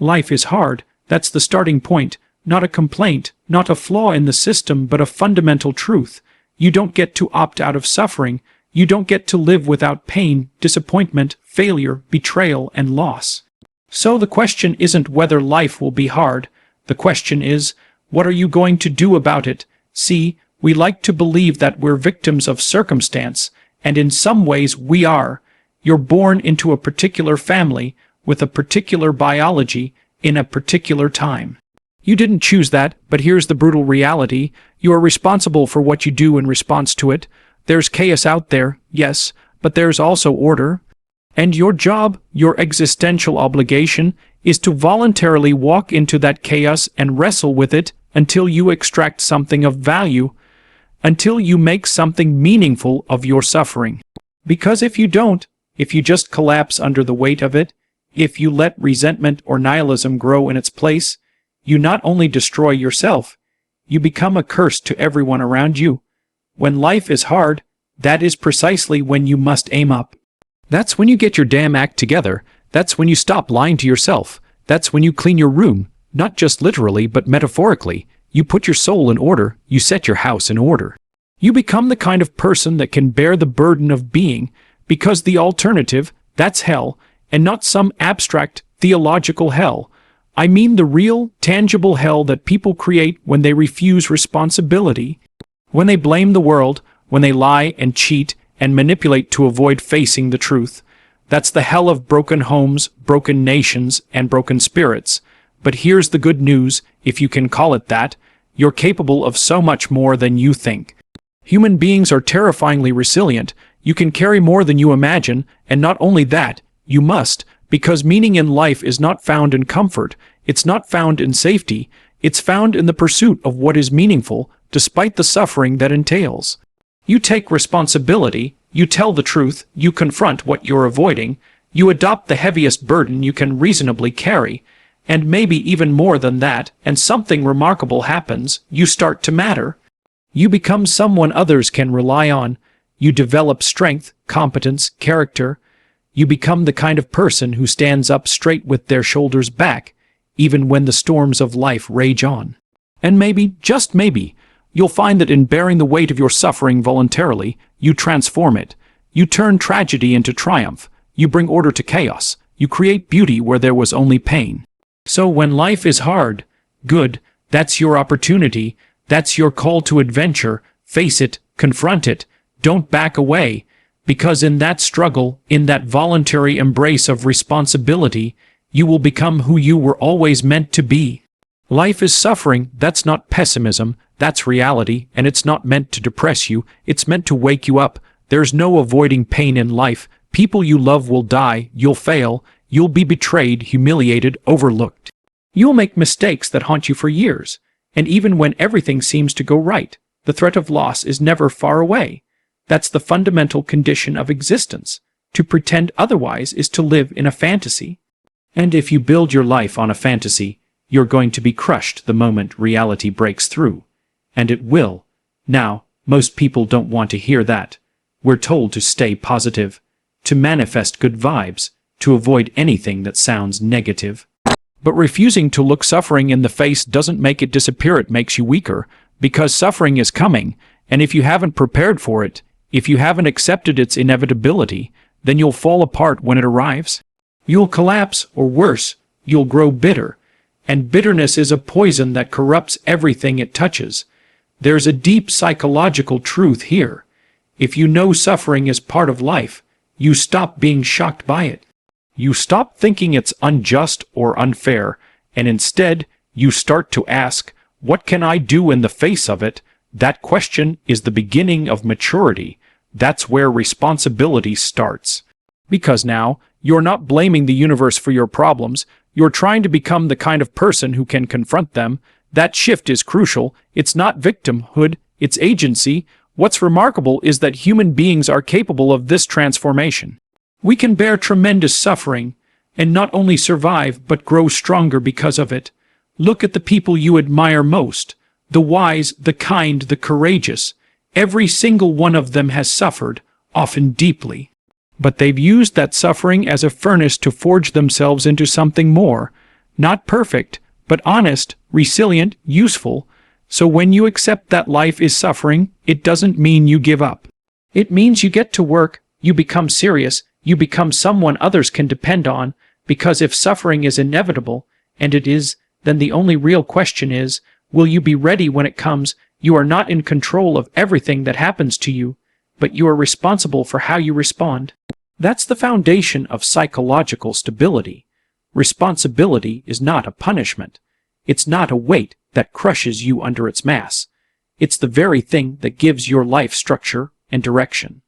Life is hard, that's the starting point, not a complaint, not a flaw in the system, but a fundamental truth. You don't get to opt out of suffering. You don't get to live without pain, disappointment, failure, betrayal, and loss. So the question isn't whether life will be hard. The question is, what are you going to do about it? See, we like to believe that we're victims of circumstance, and in some ways we are. You're born into a particular family, with a particular biology, in a particular time. You didn't choose that, but here's the brutal reality. You are responsible for what you do in response to it. There's chaos out there, yes, but there's also order. And your job, your existential obligation, is to voluntarily walk into that chaos and wrestle with it until you extract something of value, until you make something meaningful of your suffering. Because if you don't, if you just collapse under the weight of it, if you let resentment or nihilism grow in its place, you not only destroy yourself, you become a curse to everyone around you. When life is hard, that is precisely when you must aim up. That's when you get your damn act together. That's when you stop lying to yourself. That's when you clean your room, not just literally but metaphorically. You put your soul in order, you set your house in order. You become the kind of person that can bear the burden of being, because the alternative, that's hell, and not some abstract theological hell. I mean the real, tangible hell that people create when they refuse responsibility, when they blame the world, when they lie and cheat and manipulate to avoid facing the truth. That's the hell of broken homes, broken nations, and broken spirits. But here's the good news, if you can call it that, you're capable of so much more than you think. Human beings are terrifyingly resilient. You can carry more than you imagine, and not only that, you must, because meaning in life is not found in comfort, it's not found in safety, it's found in the pursuit of what is meaningful, despite the suffering that entails. You take responsibility, you tell the truth, you confront what you're avoiding, you adopt the heaviest burden you can reasonably carry, and maybe even more than that, and something remarkable happens, you start to matter. You become someone others can rely on, you develop strength, competence, character. You become the kind of person who stands up straight with their shoulders back, even when the storms of life rage on. And maybe, just maybe, you'll find that in bearing the weight of your suffering voluntarily, you transform it. You turn tragedy into triumph. You bring order to chaos. You create beauty where there was only pain. So when life is hard, good, that's your opportunity. That's your call to adventure. Face it, confront it. Don't back away. Because in that struggle, in that voluntary embrace of responsibility, you will become who you were always meant to be. Life is suffering, that's not pessimism, that's reality, and it's not meant to depress you, it's meant to wake you up. There's no avoiding pain in life. People you love will die, you'll fail, you'll be betrayed, humiliated, overlooked. You'll make mistakes that haunt you for years, and even when everything seems to go right, the threat of loss is never far away. That's the fundamental condition of existence. To pretend otherwise is to live in a fantasy. And if you build your life on a fantasy, you're going to be crushed the moment reality breaks through. And it will. Now, most people don't want to hear that. We're told to stay positive, to manifest good vibes, to avoid anything that sounds negative. But refusing to look suffering in the face doesn't make it disappear, it makes you weaker, because suffering is coming, and if you haven't prepared for it, if you haven't accepted its inevitability, then you'll fall apart when it arrives. You'll collapse, or worse, you'll grow bitter. And bitterness is a poison that corrupts everything it touches. There's a deep psychological truth here. If you know suffering is part of life, you stop being shocked by it. You stop thinking it's unjust or unfair, and instead, you start to ask, what can I do in the face of it? That question is the beginning of maturity. That's where responsibility starts. Because now, you're not blaming the universe for your problems, you're trying to become the kind of person who can confront them. That shift is crucial. It's not victimhood, it's agency. What's remarkable is that human beings are capable of this transformation. We can bear tremendous suffering, and not only survive but grow stronger because of it. Look at the people you admire most. The wise, the kind, the courageous. Every single one of them has suffered, often deeply. But they've used that suffering as a furnace to forge themselves into something more. Not perfect, but honest, resilient, useful. So when you accept that life is suffering, it doesn't mean you give up. It means you get to work, you become serious, you become someone others can depend on, because if suffering is inevitable, and it is, then the only real question is, will you be ready when it comes? You are not in control of everything that happens to you, but you are responsible for how you respond. That's the foundation of psychological stability. Responsibility is not a punishment. It's not a weight that crushes you under its mass. It's the very thing that gives your life structure and direction.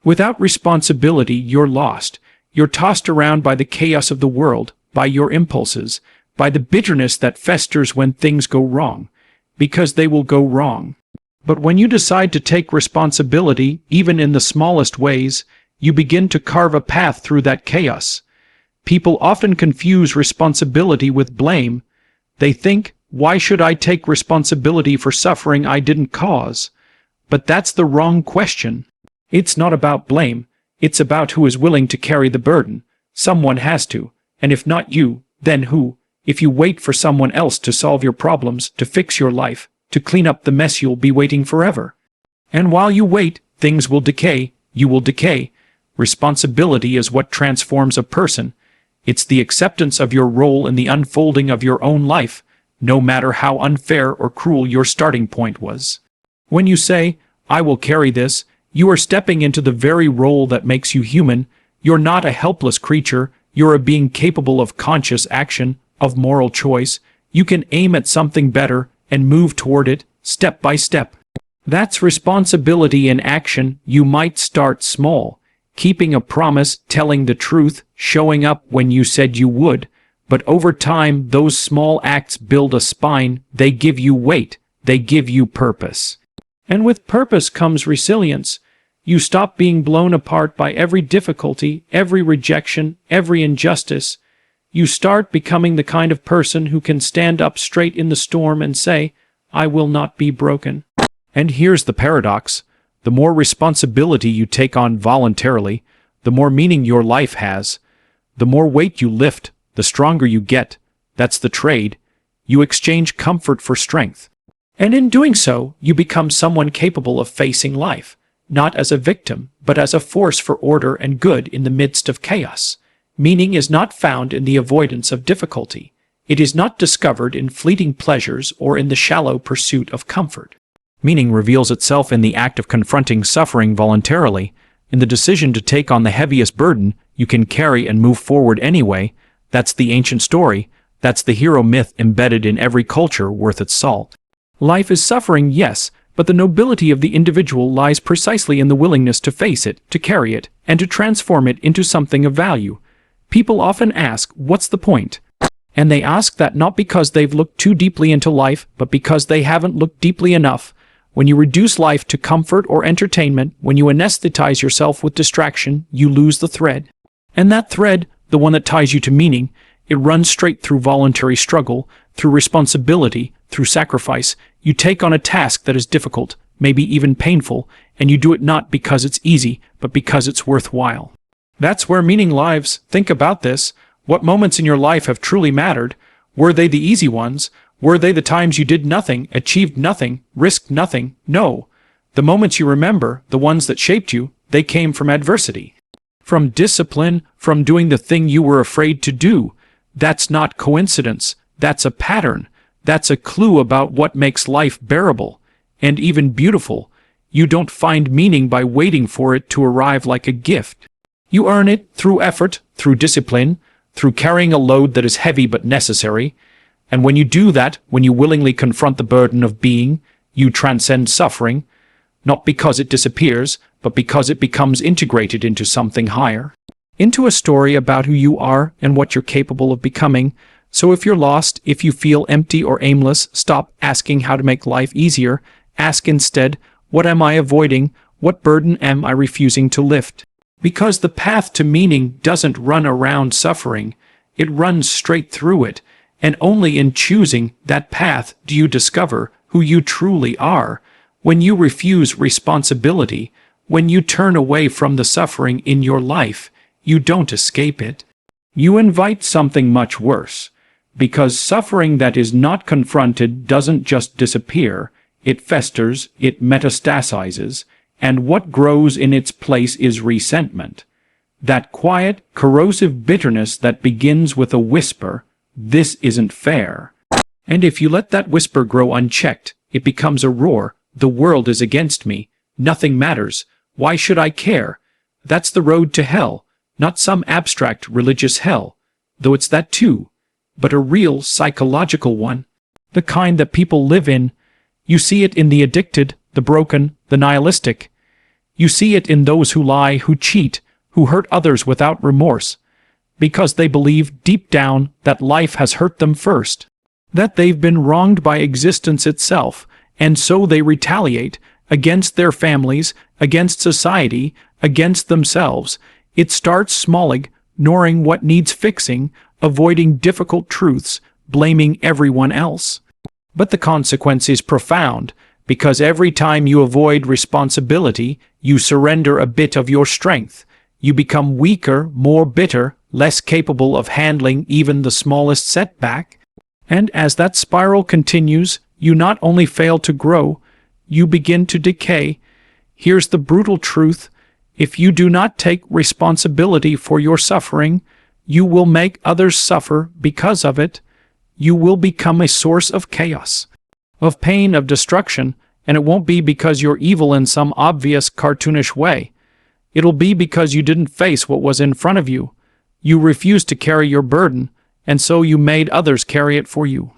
Without responsibility, you're lost. You're tossed around by the chaos of the world, by your impulses, by the bitterness that festers when things go wrong, because they will go wrong. But when you decide to take responsibility, even in the smallest ways, you begin to carve a path through that chaos. People often confuse responsibility with blame. They think, why should I take responsibility for suffering I didn't cause? But that's the wrong question. It's not about blame. It's about who is willing to carry the burden. Someone has to, and if not you, then who? If you wait for someone else to solve your problems, to fix your life, to clean up the mess, you'll be waiting forever. And while you wait, things will decay, you will decay. Responsibility is what transforms a person. It's the acceptance of your role in the unfolding of your own life, no matter how unfair or cruel your starting point was. When you say, I will carry this, you are stepping into the very role that makes you human. You're not a helpless creature, you're a being capable of conscious action, of moral choice. You can aim at something better and move toward it, step by step. That's responsibility in action. You might start small, keeping a promise, telling the truth, showing up when you said you would. But over time, those small acts build a spine. They give you weight. They give you purpose. And with purpose comes resilience. You stop being blown apart by every difficulty, every rejection, every injustice. You start becoming the kind of person who can stand up straight in the storm and say, I will not be broken. And here's the paradox. The more responsibility you take on voluntarily, the more meaning your life has. The more weight you lift, the stronger you get. That's the trade. You exchange comfort for strength. And in doing so, you become someone capable of facing life, not as a victim, but as a force for order and good in the midst of chaos. Meaning is not found in the avoidance of difficulty. It is not discovered in fleeting pleasures or in the shallow pursuit of comfort. Meaning reveals itself in the act of confronting suffering voluntarily, in the decision to take on the heaviest burden you can carry and move forward anyway. That's the ancient story. That's the hero myth embedded in every culture worth its salt. Life is suffering, yes, but the nobility of the individual lies precisely in the willingness to face it, to carry it, and to transform it into something of value. People often ask, what's the point? And they ask that not because they've looked too deeply into life, but because they haven't looked deeply enough. When you reduce life to comfort or entertainment, when you anesthetize yourself with distraction, you lose the thread. And that thread, the one that ties you to meaning, it runs straight through voluntary struggle, through responsibility, through sacrifice. You take on a task that is difficult, maybe even painful, and you do it not because it's easy, but because it's worthwhile. That's where meaning lives. Think about this. What moments in your life have truly mattered? Were they the easy ones? Were they the times you did nothing, achieved nothing, risked nothing? No. The moments you remember, the ones that shaped you, they came from adversity. From discipline, from doing the thing you were afraid to do. That's not coincidence. That's a pattern. That's a clue about what makes life bearable, and even beautiful. You don't find meaning by waiting for it to arrive like a gift. You earn it through effort, through discipline, through carrying a load that is heavy but necessary. And when you do that, when you willingly confront the burden of being, you transcend suffering, not because it disappears, but because it becomes integrated into something higher. Into a story about who you are and what you're capable of becoming. So if you're lost, if you feel empty or aimless, stop asking how to make life easier. Ask instead, what am I avoiding? What burden am I refusing to lift? Because the path to meaning doesn't run around suffering. It runs straight through it. And only in choosing that path do you discover who you truly are. When you refuse responsibility, when you turn away from the suffering in your life, you don't escape it. You invite something much worse. Because suffering that is not confronted doesn't just disappear, it festers, it metastasizes, and what grows in its place is resentment. That quiet, corrosive bitterness that begins with a whisper, "This isn't fair." And if you let that whisper grow unchecked, it becomes a roar, "The world is against me. Nothing matters. Why should I care?" That's the road to hell, not some abstract religious hell, though it's that too, but a real psychological one. The kind that people live in. You see it in the addicted, the broken, the nihilistic. You see it in those who lie, who cheat, who hurt others without remorse, because they believe deep down that life has hurt them first, that they've been wronged by existence itself, and so they retaliate against their families, against society, against themselves. It starts small, ignoring what needs fixing, avoiding difficult truths, blaming everyone else. But the consequence is profound, because every time you avoid responsibility, you surrender a bit of your strength. You become weaker, more bitter, less capable of handling even the smallest setback. And as that spiral continues, you not only fail to grow, you begin to decay. Here's the brutal truth: if you do not take responsibility for your suffering, you will make others suffer because of it. You will become a source of chaos, of pain, of destruction, and it won't be because you're evil in some obvious cartoonish way. It'll be because you didn't face what was in front of you. You refused to carry your burden, and so you made others carry it for you.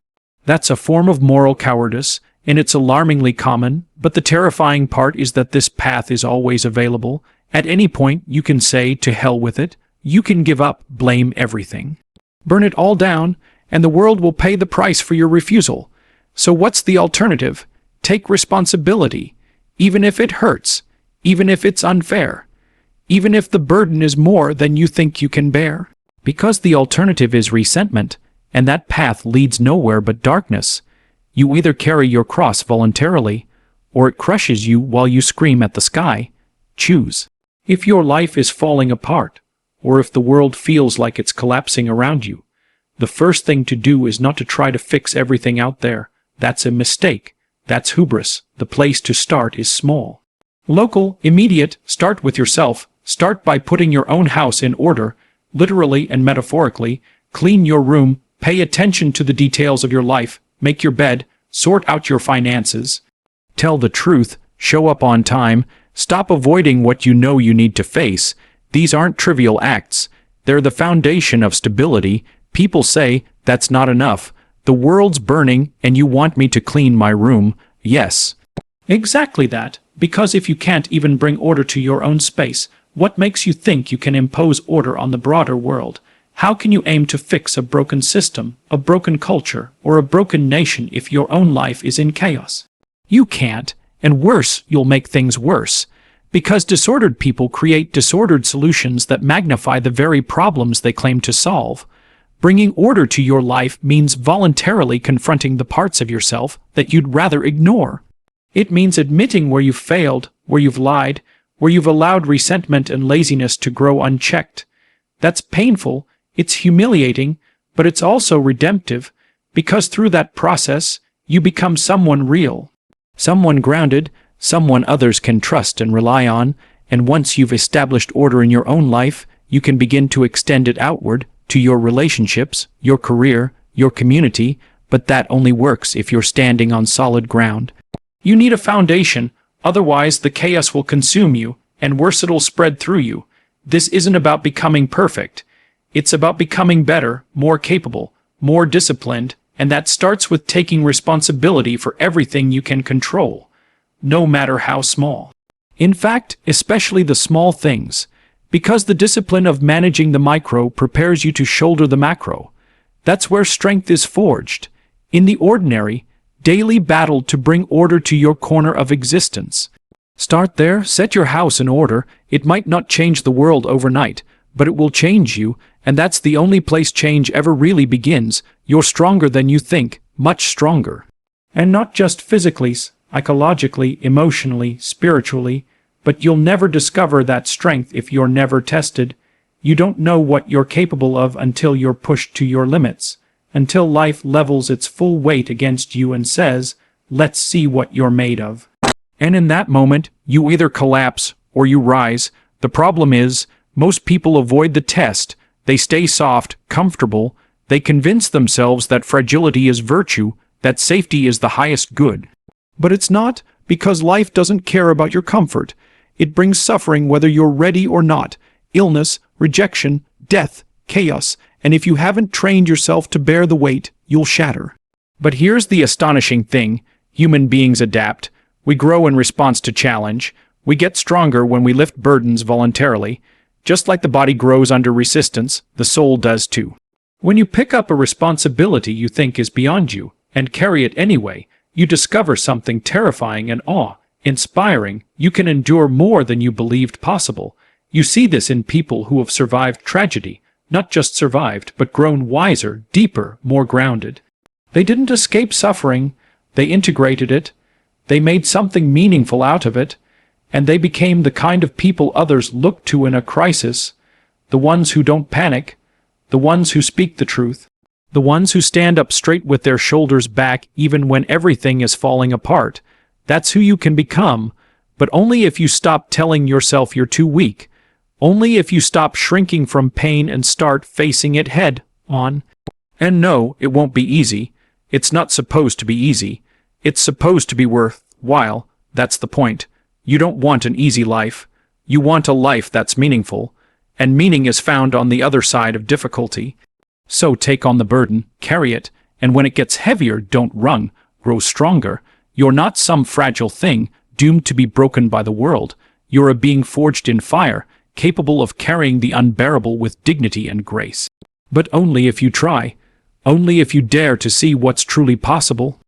That's a form of moral cowardice, and it's alarmingly common, but the terrifying part is that this path is always available. At any point you can say, "To hell with it." You can give up, blame everything, burn it all down, and the world will pay the price for your refusal. So what's the alternative? Take responsibility, even if it hurts, even if it's unfair, even if the burden is more than you think you can bear. Because the alternative is resentment, and that path leads nowhere but darkness. You either carry your cross voluntarily, or it crushes you while you scream at the sky. Choose. If your life is falling apart, or if the world feels like it's collapsing around you, the first thing to do is not to try to fix everything out there. That's a mistake. That's hubris. The place to start is small. Local, immediate. Start with yourself. Start by putting your own house in order, literally and metaphorically. Clean your room. Pay attention to the details of your life. Make your bed. Sort out your finances. Tell the truth. Show up on time. Stop avoiding what you know you need to face. These aren't trivial acts. They're the foundation of stability. People say, "That's not enough. The world's burning, and you want me to clean my room." Yes. Exactly that. Because if you can't even bring order to your own space, what makes you think you can impose order on the broader world? How can you aim to fix a broken system, a broken culture, or a broken nation if your own life is in chaos? You can't, and worse, you'll make things worse. Because disordered people create disordered solutions that magnify the very problems they claim to solve. Bringing order to your life means voluntarily confronting the parts of yourself that you'd rather ignore. It means admitting where you've failed, where you've lied, where you've allowed resentment and laziness to grow unchecked. That's painful, it's humiliating, but it's also redemptive, because through that process, you become someone real. Someone grounded, someone others can trust and rely on, and once you've established order in your own life, you can begin to extend it outward, to your relationships, your career, your community, but that only works if you're standing on solid ground. You need a foundation, otherwise the chaos will consume you, and worse, it'll spread through you. This isn't about becoming perfect. It's about becoming better, more capable, more disciplined, and that starts with taking responsibility for everything you can control, no matter how small. In fact, especially the small things, because the discipline of managing the micro prepares you to shoulder the macro. That's where strength is forged, in the ordinary, daily battle to bring order to your corner of existence. Start there, set your house in order. It might not change the world overnight, but it will change you, and that's the only place change ever really begins. You're stronger than you think, much stronger. And not just physically, psychologically, emotionally, spiritually, but you'll never discover that strength if you're never tested. You don't know what you're capable of until you're pushed to your limits. until life levels its full weight against you and says, "Let's see what you're made of." And in that moment, you either collapse or you rise. The problem is, most people avoid the test. They stay soft, comfortable. They convince themselves that fragility is virtue, that safety is the highest good. But it's not, because life doesn't care about your comfort. It brings suffering whether you're ready or not. Illness, rejection, death, chaos, and if you haven't trained yourself to bear the weight, you'll shatter. But here's the astonishing thing. Human beings adapt. We grow in response to challenge. We get stronger when we lift burdens voluntarily. Just like the body grows under resistance, the soul does too. When you pick up a responsibility you think is beyond you, and carry it anyway, you discover something terrifying and awe-inspiring. You can endure more than you believed possible. You see this in people who have survived tragedy, not just survived, but grown wiser, deeper, more grounded. They didn't escape suffering, they integrated it, they made something meaningful out of it, and they became the kind of people others look to in a crisis, the ones who don't panic, the ones who speak the truth, the ones who stand up straight with their shoulders back even when everything is falling apart. That's who you can become, but only if you stop telling yourself you're too weak, only if you stop shrinking from pain and start facing it head on. And no, it won't be easy. It's not supposed to be easy. It's supposed to be worthwhile. That's the point. You don't want an easy life. You want a life that's meaningful, and meaning is found on the other side of difficulty. So take on the burden, carry it, and when it gets heavier, don't run, grow stronger. You're not some fragile thing, doomed to be broken by the world. You're a being forged in fire, capable of carrying the unbearable with dignity and grace. But only if you try, only if you dare to see what's truly possible.